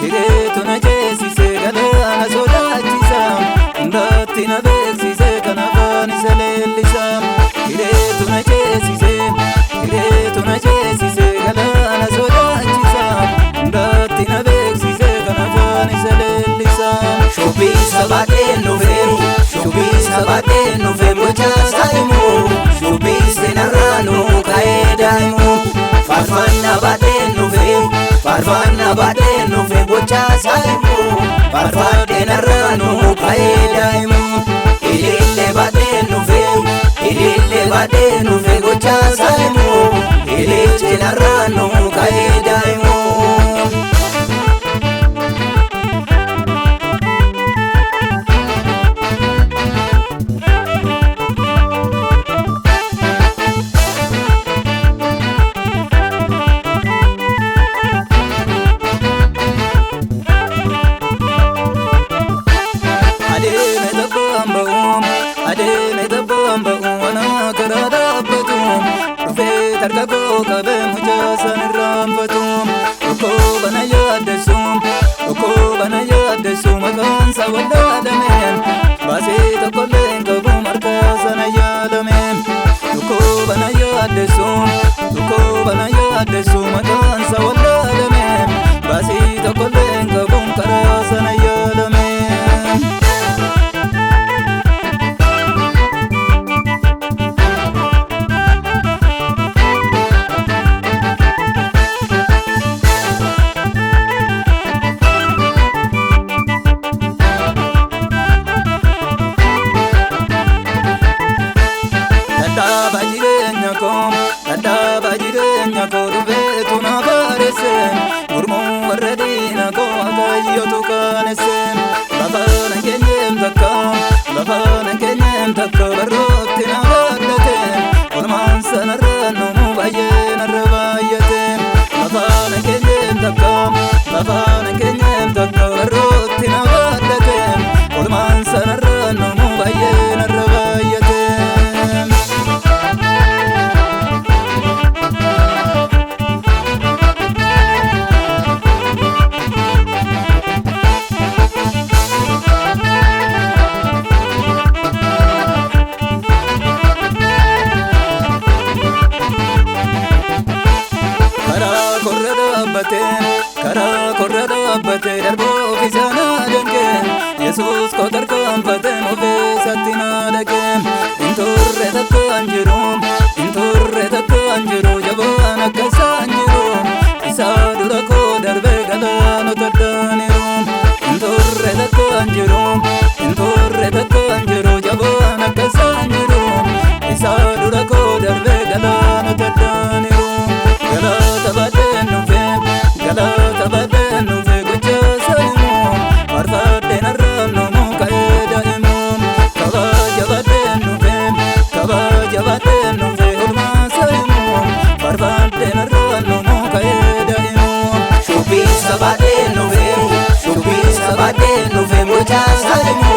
hireetu na ceesise galaana sodaachisa hundaatti na beeksise kan afaan isa leellisa. Hireetu na ceesise galaana sodaachisa hundaatti na beeksise kan afaan isa leellisa. Shubbisa baadheen dhufe bocaasaa himu shubbisni narraanu ka'ee daa'imu. Faarfannaa baadheen dhufe bocaasaa himu faarfadhee narraanu ka'ee daa'imu. Ilillee baadheen dhufe bocaasaa himu ililchi narraanu ka'ee daa'imu. Adeeme tabbaan ba'u wana karaa dhaabbatu dhufee tarka koo qabee mucaa san irraanfatu. Tokkoo bana yaaddessu maqaansa wallaalame baasee tokkollee hin qabu markaa sana yaalame. Tokkoo bana yaaddessu maqaansa wallaalame baasee tokkollee hin qabu karaa sana yaalame. Dadhaaba jireenya koo dhufeetu na bareesse gurmuu warra diina koo Waaqayyotu qaanesse. Lafaan keenyeen takka barrootti na baadhate olmaan sanarra numu baay'ee narra baay'ate. Lafaan keenyeen takka barrootti na baadhate olmaan sanarra numu baay'ee narra baay'ate. Karaa korra dhaabbate darboo ofisana danke Yesuus koo tarkaanfate ofeessatti na dhaqe. Inturre takkaan jiru jabaan akka isaan jiru isaa dura koo darbe galaanota daaniru. Inturre takkaan jiru jabaan akka isaan jiru isaa dura koo darbe galaanota daaniru. Galata baadheen dhufe gochaasaa himu faarfadhee narraan numu ka'ee daa'imu. Kabaja baadheen dhufe olmaasaa himu faarfadhee narraan numu ka'ee daa'imu. Shubbisa baadheen dhufe bocaasaa himu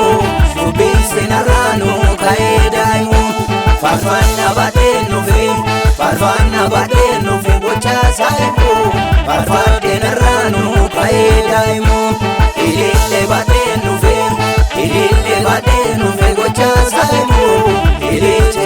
shubbisni narraanu ka'ee daa'imu. Faarfannaa baadheen dhufe bocaasaa himu faarfadhee narraanu ka'ee daa'imu. Ilillee baadheen dhufe bocaasaa himu ililchi